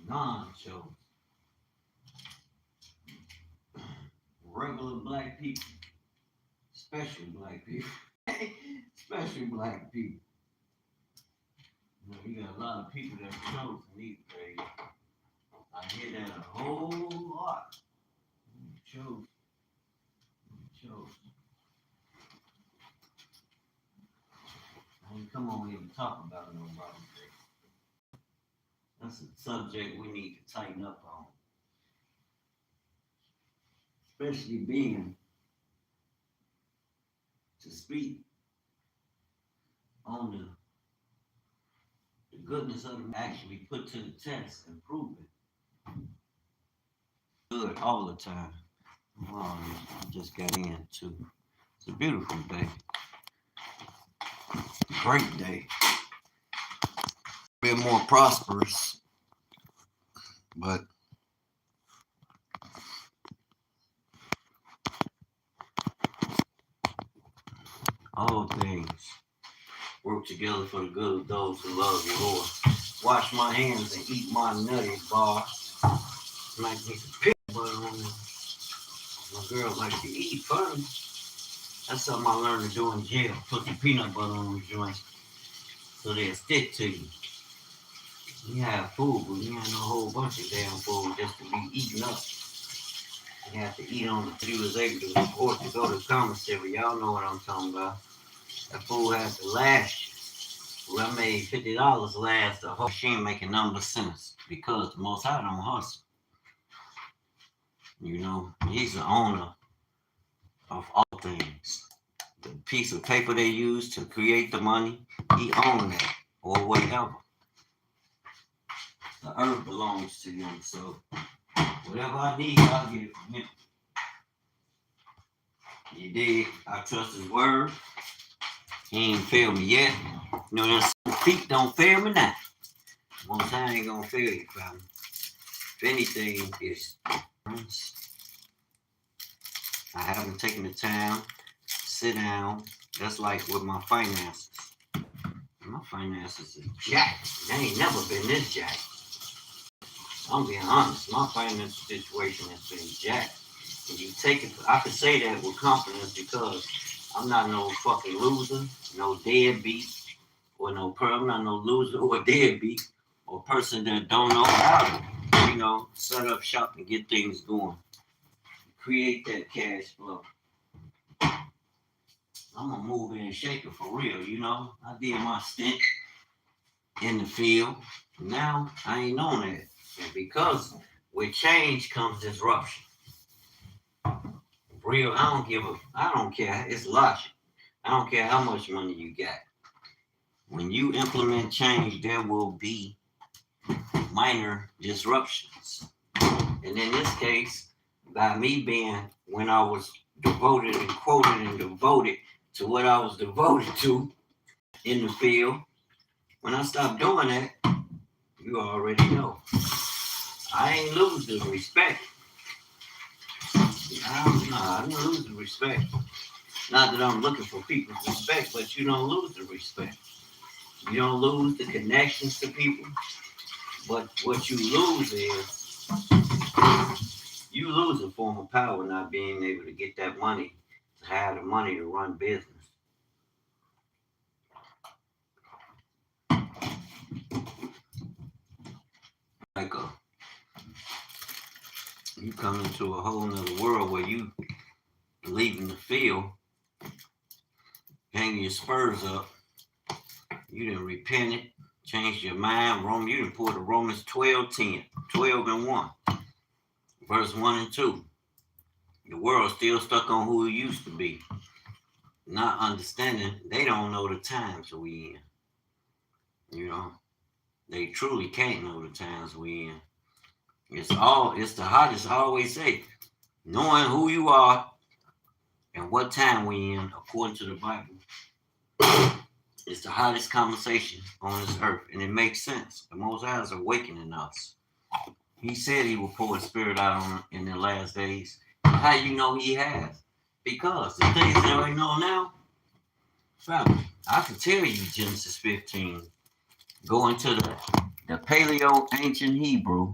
non-chosen, regular black people, special black people, special black people. You know, you got a lot of people that are chosen these days. I hear that a whole lot. Chosen, chosen. I ain't come on here to talk about nobody. That's a subject we need to tighten up on. Especially being to speak on the goodness of them actually put to the test and prove it. Good all the time. Oh, I just got in too. It's a beautiful day. Great day. Been more prosperous, but all things work together for the good of those who love the Lord. Wash my hands and eat my nutty bar. Might need some peanut butter on them. My girl likes to eat funny. That's something I learned to do in jail. Put the peanut butter on them joints so they'll stick to you. You have food, but you ain't no whole bunch of damn food just to be eaten up. You have to eat on the you was able to afford to go to the commissary. Y'all know what I'm talking about. That food had to last you. Well, I made $50 last the whole machine making number sense because the Most High don't hustle. You know, he's the owner of all things. The piece of paper they use to create the money, he owns that or whatever. The earth belongs to him, so whatever I need, I'll get it from him. You dig? I trust his word. He ain't failed me yet. You know, them feet don't fail me now. One time ain't gonna fail you, family. If anything, it's I haven't taken the time to sit down. That's like with my finances. My finances is jacked. They ain't never been this jacked. I'm being honest. My financial situation has been jacked. And you take it, I can say that with confidence because I'm not no fucking loser, no deadbeat, or I'm not no loser or deadbeat, or person that don't know how to, you know, set up shop and get things going. Create that cash flow. I'm gonna move in and shake it for real, you know. I did my stint in the field. Now I ain't on that. And because with change comes disruption. Real, I don't care. It's logic. I don't care how much money you got. When you implement change, there will be minor disruptions. And in this case, by me being when I was devoted and quoted and devoted to what I was devoted to in the field, when I stopped doing that, you already know. I ain't lose the respect. I don't lose the respect. Not that I'm looking for people's respect, but you don't lose the respect. You don't lose the connections to people. But what you lose is you lose a form of power not being able to get that money, to have the money to run business. Like you come into a whole nother world where you leaving the field, hanging your spurs up. You done repented, changed your mind. You done pulled the Romans 12:10, 12 and 1, verse 1 and 2. The world's still stuck on who it used to be. Not understanding, they don't know the times we in. You know, they truly can't know the times we in. It's the hottest, I always say, knowing who you are and what time we in, according to the Bible. It's the hottest conversation on this earth, and it makes sense. The Most High is awakening us. He said he will pour his spirit out in the last days. How you know he has? Because the things that I know now, family, I can tell you Genesis 15. Go into the Paleo Ancient Hebrew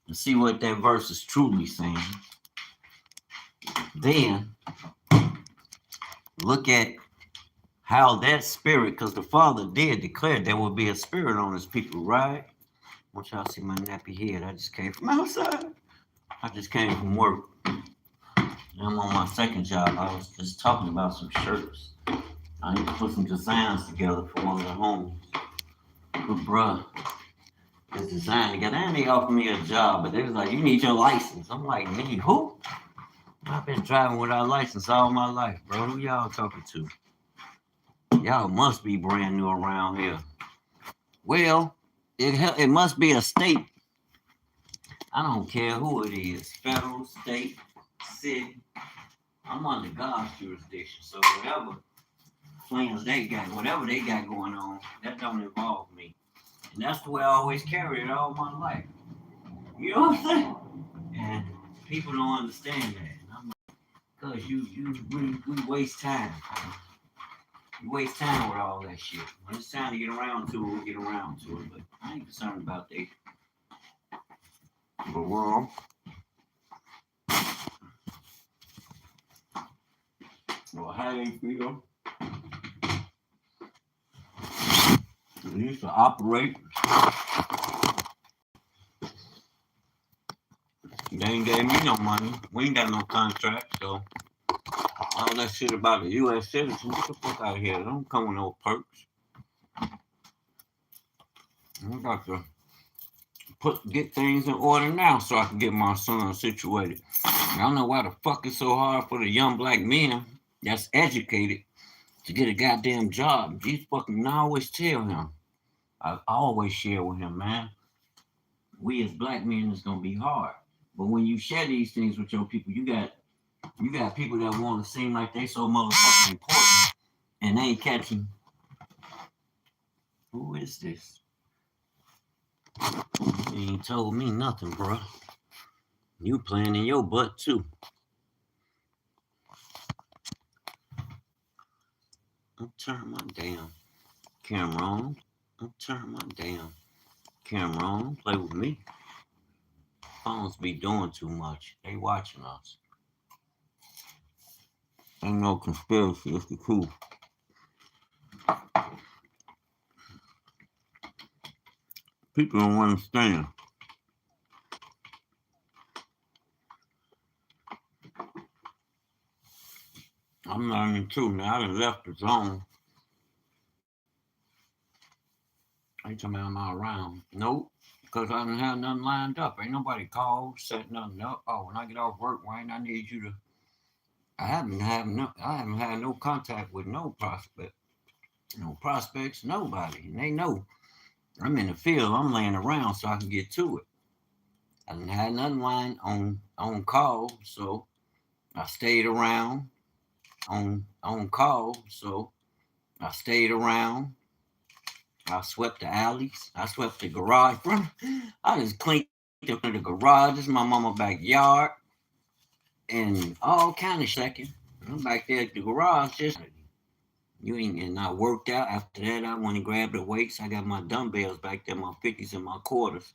and see what that verse is truly saying. Then look at how that spirit, because the Father did declare there will be a spirit on his people, right? I want y'all to see my nappy head. I just came from outside. I just came from work. I'm on my second job. I was just talking about some shirts. I need to put some designs together for one of the homies. But bruh, this design together. And they offered me a job, but they was like, you need your license. I'm like, me who? I've been driving without a license all my life, bro. Who y'all talking to? Y'all must be brand new around here. Well, it must be a state. I don't care who it is. Federal, state, city. I'm under God's jurisdiction. So whatever plans they got, whatever they got going on, that don't involve me. And that's the way I always carried it all my life. You know what I'm saying? And people don't understand that. And I'm like, cause we waste time. You waste time with all that shit. When it's time to get around to it, we'll get around to it. But I ain't concerned about that. But world. Well, how they feel. They used to operate. They ain't gave me no money. We ain't got no contract, so all that shit about the U.S. citizen, get the fuck out of here. Don't come with no perks. I got to get things in order now so I can get my son situated. I don't know why the fuck it's so hard for the young black men that's educated to get a goddamn job. These fucking, I always tell him. I always share with him, man. We as black men, it's gonna be hard. But when you share these things with your people, you got people that want to seem like they so motherfucking important and they ain't catching. Who is this? You ain't told me nothing, bro. You playing in your butt too. Don't turn my damn camera on. Don't turn my damn camera on. Play with me. Phones be doing too much. They watching us. Ain't no conspiracy. It's the truth. People don't understand. I'm learning too now. I done left the zone. They tell me I'm not around. Nope. Because I didn't have nothing lined up. Ain't nobody called, set nothing up. Oh, when I get off work, Wayne, I need you to. I haven't had no contact with no prospect, no prospects, nobody. And they know I'm in the field. I'm laying around so I can get to it. I didn't have nothing lined on call, so I stayed around on call, so I stayed around. I swept the alleys. I swept the garage. I just cleaned up the garages, my mama backyard, and all kind of second. I'm back there at the garage just. And I worked out. After that, I went and grabbed the weights. I got my dumbbells back there, my 50s and my quarters.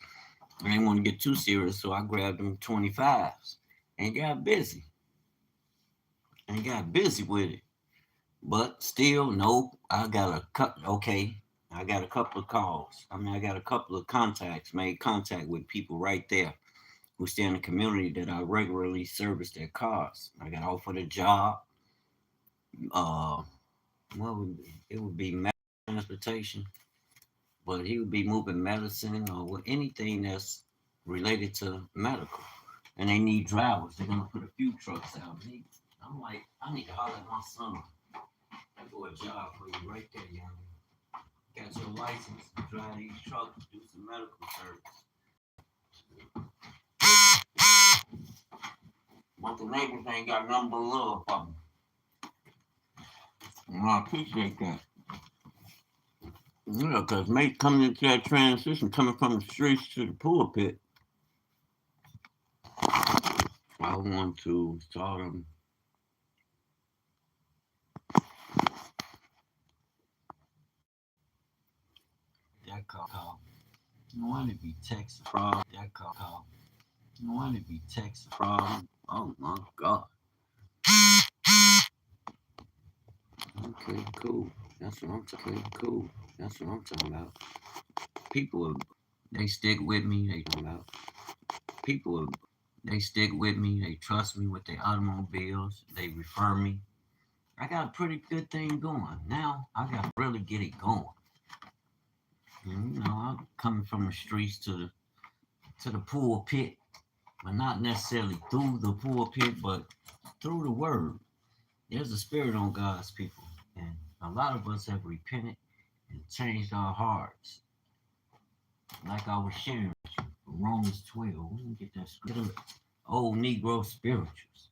I didn't want to get too serious, so I grabbed them 25s and got busy. With it. But still, no, I got a couple of calls. I got a couple of contacts, made contact with people right there who stay in the community that I regularly service their cars. I got offered a job. It would be transportation, but he would be moving medicine or anything that's related to medical. And they need drivers. They're gonna put a few trucks out. I'm like, I need to holler at my son. For a job for you right there, young. Got your license to drive these trucks, do some medical service. But the neighbors ain't got nothing but love for me. And I appreciate that. Yeah, because mate coming into that transition, coming from the streets to the pulpit, I want to start them. That call. No one to be Texas problem. That call. No one to be Texas problem. Oh my God. Okay, cool. That's what I'm talking. Cool. That's what I'm talking about. People, they stick with me. They talking about people. They stick with me. They trust me with their automobiles. They refer me. I got a pretty good thing going. Now I got to really get it going. And, I'm coming from the streets to the pulpit, but not necessarily through the pulpit, but through the word. There's a spirit on God's people, and a lot of us have repented and changed our hearts. Like I was sharing with you, Romans 12. Let me get that scripture. Old Negro spirituals.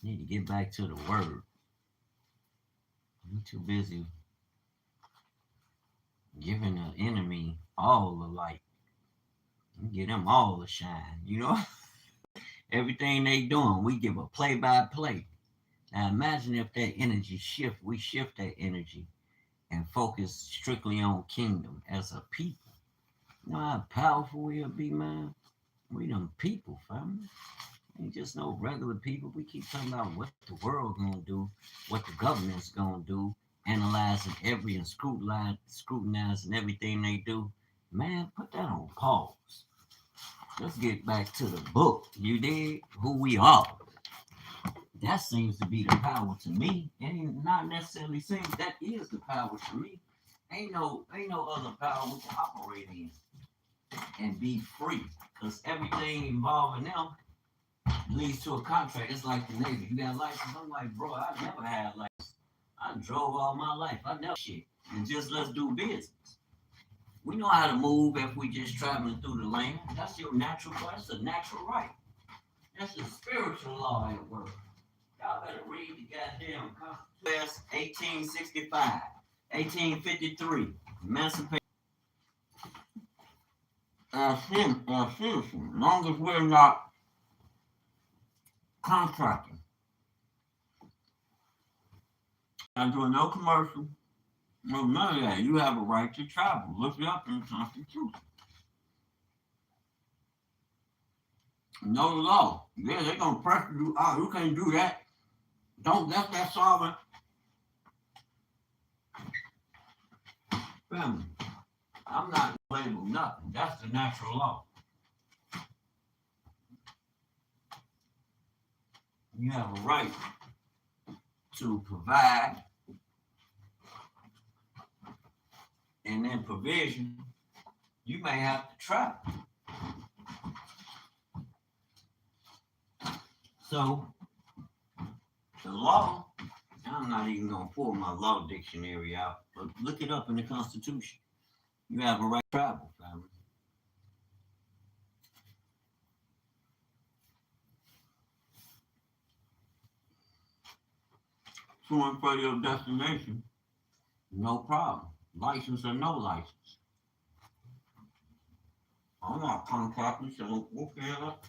Need to get back to the word. I'm too busy giving the enemy all the light. Get them all the shine, Everything they doing, we give a play-by-play. Now imagine if that energy shift, we shift that energy and focus strictly on kingdom as a people. You know how powerful we'll be, man? We them people, family. Ain't just no regular people. We keep talking about what the world gonna do, what the government's gonna do, analyzing every and scrutinizing everything they do. Man, put that on pause. Let's get back to the book. You did who we are. That seems to be the power to me. It ain't not necessarily seems that is the power to me. Ain't no other power we can operate in and be free. Because everything involving them leads to a contract. It's like the Navy. You got a license? I'm like, bro, I never had a license. I drove all my life. I never shit. And just let's do business. We know how to move if we just traveling through the land. That's your natural right. That's a natural right. That's a spiritual law at work. Y'all better read the goddamn Constitution. 1865, 1853, Emancipation. As long as we're not contracting, not doing no commercial, no none of that. You have a right to travel. Look it up in the Constitution. Know the law. Yeah, they're gonna press you. Oh, you can't do that. Don't let that sovereign family. I'm not labeled nothing. That's the natural law. You have a right to provide, and then provision, you may have to travel. So, the law, I'm not even going to pull my law dictionary out, but look it up in the Constitution. You have a right to travel, family. To and for your destination, no problem. License or no license. I'm not contracting, so we'll figure it out.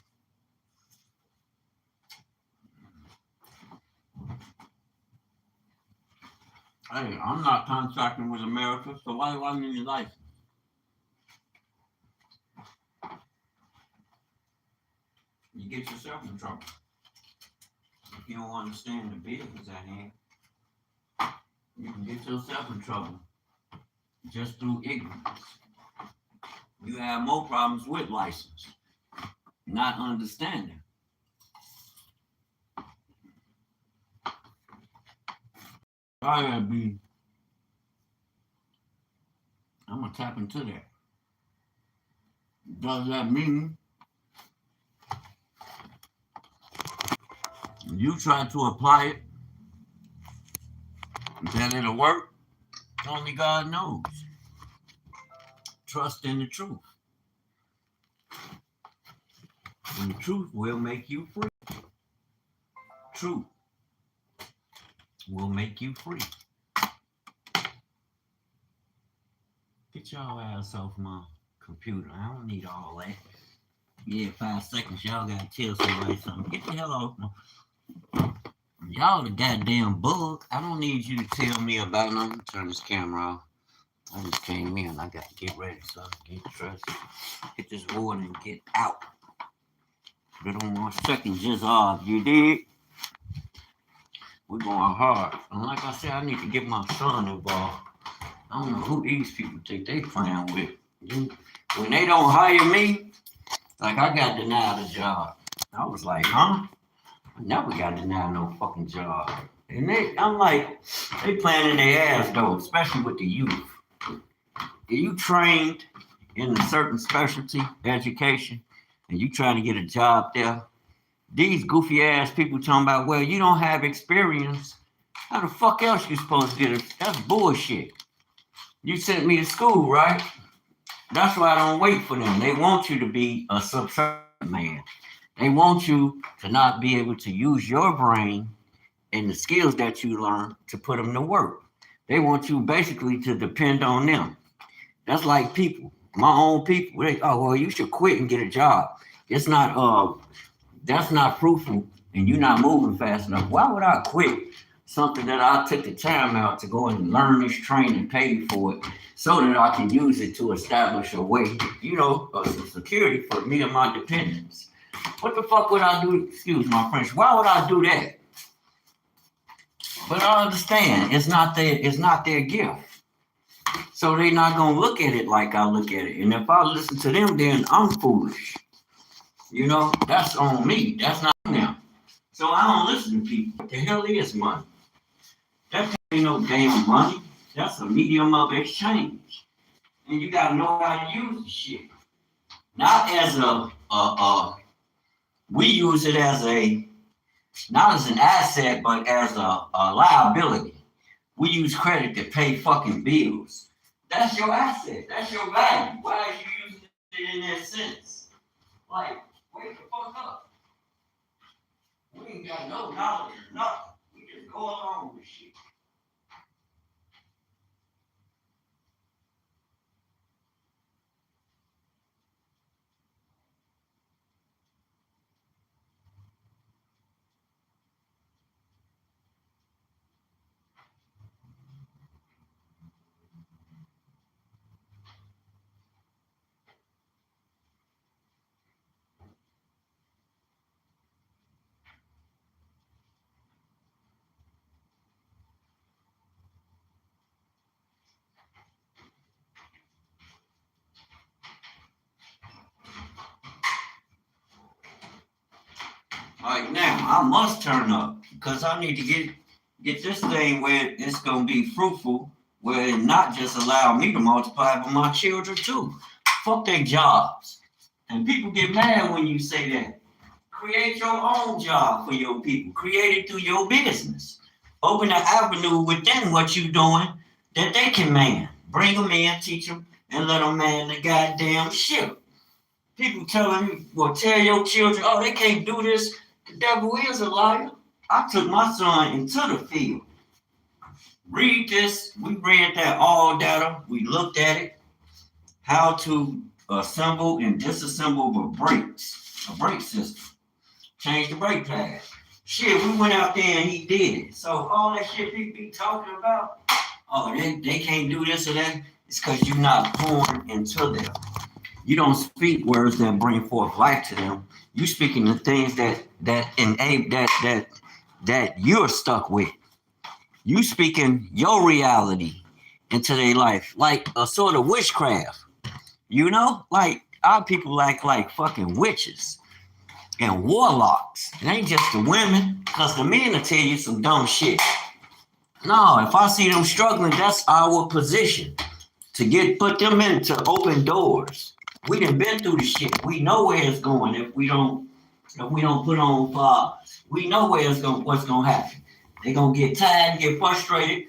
Hey, I'm not contracting with America, so why do I need a license? You get yourself in trouble. If you don't understand the business at hand, you can get yourself in trouble just through ignorance. You have more problems with license, not understanding. I'm gonna tap into that. Does that mean you try to apply it, that it'll work? Only God knows. Trust in the truth. And the truth will make you free. Truth will make you free. Get y'all ass off my computer. I don't need all that. Yeah, 5 seconds. Y'all gotta tell somebody something. Get the hell off my. Y'all the goddamn bug. I don't need you to tell me about nothing. Turn this camera off. I just came in. I got to get ready, so I can get dressed, hit this water, and get out. Put on my second jizz off. You did? We're going hard. And like I said, I need to get my son involved. I don't know who these people think they playing with. When they don't hire me, like I got denied a job. I was like, huh? I never got denied no fucking job. And I'm like, they playing in their ass though, especially with the youth. If you trained in a certain specialty education and you trying to get a job there, these goofy ass people talking about, well, you don't have experience. How the fuck else you supposed to get it? That's bullshit. You sent me to school, right? That's why I don't wait for them. They want you to be a subservient man. They want you to not be able to use your brain and the skills that you learn to put them to work. They want you basically to depend on them. That's like people, my own people. Well, you should quit and get a job. It's not, that's not fruitful and you're not moving fast enough. Why would I quit something that I took the time out to go and learn this training, pay for it, so that I can use it to establish a way, some security for me and my dependents? What the fuck would I do? Excuse my French. Why would I do that? But I understand it's not their gift. So they're not gonna look at it like I look at it. And if I listen to them, then I'm foolish. That's on me. That's not them. So I don't listen to people. What the hell is money? That ain't no damn money. That's a medium of exchange. And you gotta know how to use the shit. Not as we use it as not as an asset, but as a liability. We use credit to pay fucking bills. That's your asset. That's your value. Why are you using it in that sense? Like, wake the fuck up. We ain't got no knowledge or nothing. We just go along with shit. Like now, I must turn up because I need to get this thing where it's gonna be fruitful, where it not just allow me to multiply, but my children too. Fuck their jobs. And people get mad when you say that. Create your own job for your people. Create it through your business. Open an avenue within what you're doing that they can man. Bring them in, teach them, and let them man the goddamn ship. People telling me, well, tell your children, oh, they can't do this. The devil is a liar. I took my son into the field. Read this. We read that all data. We looked at it. How to assemble and disassemble the brakes, a brake system. Change the brake pad. Shit, we went out there and he did it. So all that shit people be talking about, oh, they can't do this or that, it's because you're not pouring into them. You don't speak words that bring forth life to them. You speaking the things that you're stuck with. You speaking your reality into their life, like a sort of witchcraft. Like our people act like fucking witches and warlocks. It ain't just the women, because the men will tell you some dumb shit. No, if I see them struggling, that's our position to put them in to open doors. We done been through the shit. We know where it's going if we don't put on fires. We know what's gonna happen. They're gonna get tired, get frustrated,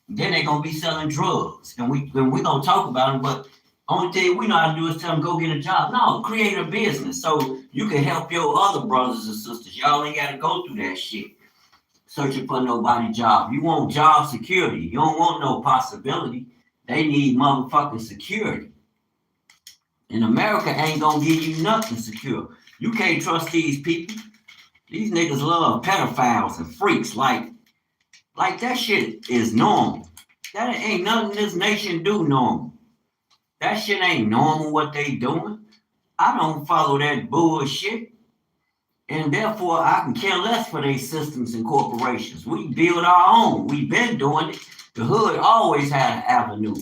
then they're gonna be selling drugs. And we gonna talk about them, but only thing we know how to do is tell them go get a job. No, create a business so you can help your other brothers and sisters. Y'all ain't gotta go through that shit searching for nobody job. You want job security. You don't want no possibility. They need motherfucking security. And America ain't gonna give you nothing secure. You can't trust these people. These niggas love pedophiles and freaks. Like that shit is normal. That ain't nothing this nation do normal. That shit ain't normal what they doing. I don't follow that bullshit. And therefore, I can care less for their systems and corporations. We build our own. We've been doing it. The hood always had an avenue.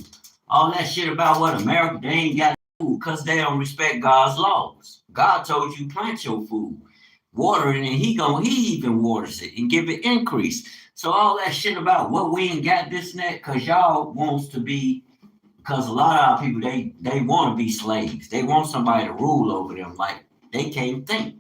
All that shit about what America, they ain't got food because they don't respect God's laws. God told you plant your food, water it, and he even waters it and give it increase. So all that shit about what we ain't got this and that, because y'all wants to be, because a lot of our people, they want to be slaves. They want somebody to rule over them like they can't think.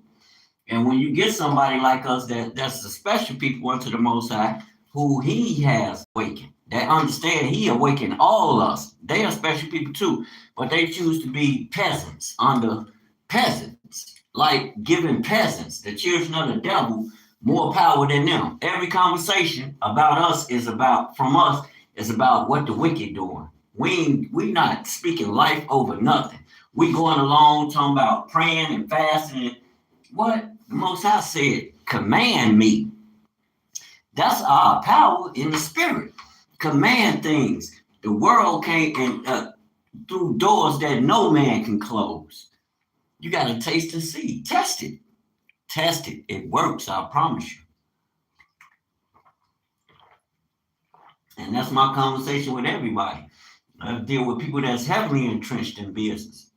And when you get somebody like us that's the special people unto the Most High, who he has awakened, that understand he awakened all of us. They are special people too, but they choose to be peasants under peasants, like giving peasants, the children of the devil, more power than them. Every conversation about us is about, from us, is about what the wicked doing. We not speaking life over nothing. We going along talking about praying and fasting and what the Most High said, command me. That's our power in the spirit. Command things. The world can't, through doors that no man can close. You got to taste and see. Test it. Test it. It works, I promise you. And that's my conversation with everybody. I deal with people that's heavily entrenched in business.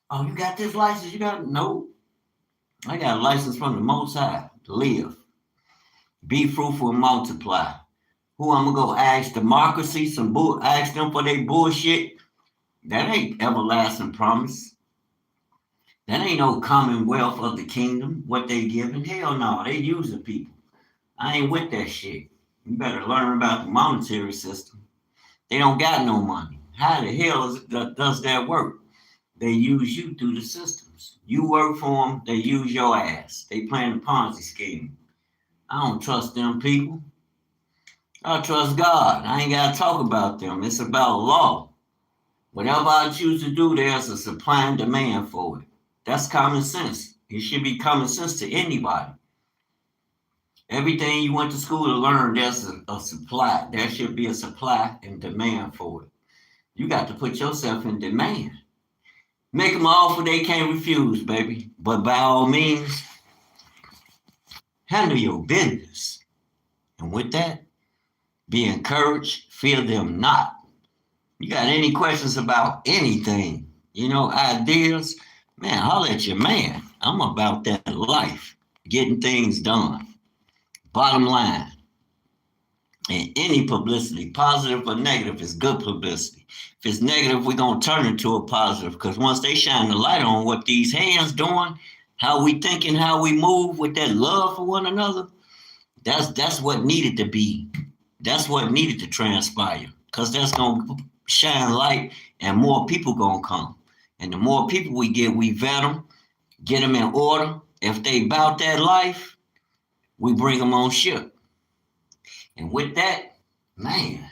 Oh, you got this license? You got no. I got a license from the Most High to live. Be fruitful and multiply. Who I'm gonna go ask democracy some ask them for their bullshit? That ain't everlasting promise. That ain't no commonwealth of the kingdom. What they giving? Hell no, they using people. I ain't with that shit. You better learn about the monetary system. They don't got no money. How the hell does that work? They use you through the systems. You work for them, they use your ass. They playing the Ponzi scheme. I don't trust them people. I trust God. I ain't got to talk about them. It's about law. Whatever I choose to do, there's a supply and demand for it. That's common sense. It should be common sense to anybody. Everything you went to school to learn, there's a supply. There should be a supply and demand for it. You got to put yourself in demand. Make them an offer they can't refuse, baby. But by all means, handle your business. And with that, be encouraged, fear them not. You got any questions about anything, ideas, man, holler at your man. I'm about that life, getting things done. Bottom line. And any publicity, positive or negative, is good publicity. If it's negative, we're going to turn it to a positive, because once they shine the light on what these hands doing, how we thinking, how we move with that love for one another, that's what needed to be. That's what needed to transpire, because that's going to shine light and more people going to come. And the more people we get, we vet them, get them in order. If they about that life, we bring them on ship. And with that, man,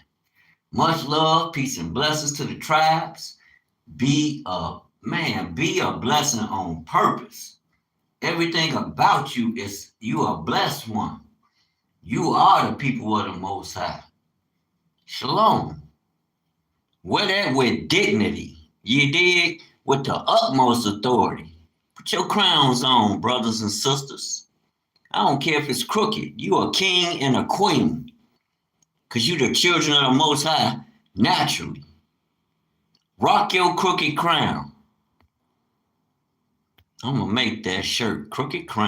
much love, peace and blessings to the tribes. Be a blessing on purpose. Everything about you is, you are a blessed one. You are the people of the Most High. Shalom. Wear that with dignity. You dig? With the utmost authority. Put your crowns on, brothers and sisters. I don't care if it's crooked. You a king and a queen. Because you the children of the Most High naturally. Rock your crooked crown. I'm going to make that shirt, crooked crown.